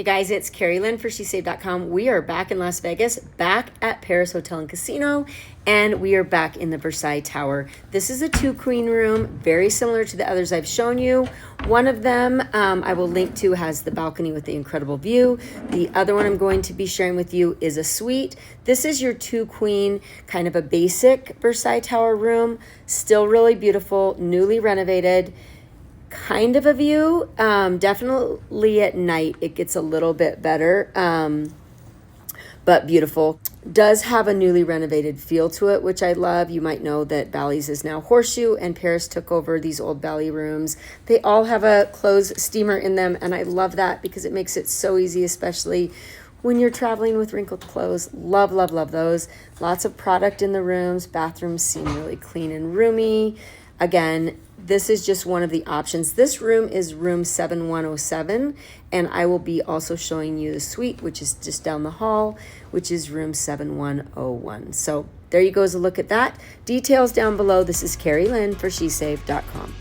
Hey guys, it's Carrie Lynn for SheSaved.com. We are back in Las Vegas, back at Paris Hotel and Casino, and we are back in the Versailles Tower. This is a 2-queen room, very similar to the others I've shown you. One of them I will link to has the balcony with the incredible view. The other one I'm going to be sharing with you is a suite. This is your 2-queen, kind of a basic Versailles Tower room. Still really beautiful, newly renovated. Kind of a view. Definitely at night it gets a little bit better, but beautiful. Does have a newly renovated feel to it, which I love. You might know that Bally's is now Horseshoe, and Paris took over these old Bally rooms. They all have a closed steamer in them, and I love that because it makes it so easy, especially when you're traveling with wrinkled clothes. Love, love, love those. Lots of product in the rooms. Bathrooms seem really clean and roomy. Again, this is just one of the options. This room is room 7107, and I will be also showing you the suite, which is just down the hall, which is room 7101. So there you go as a look at that. Details down below. This is Carrie Lynn for SheSaved.com.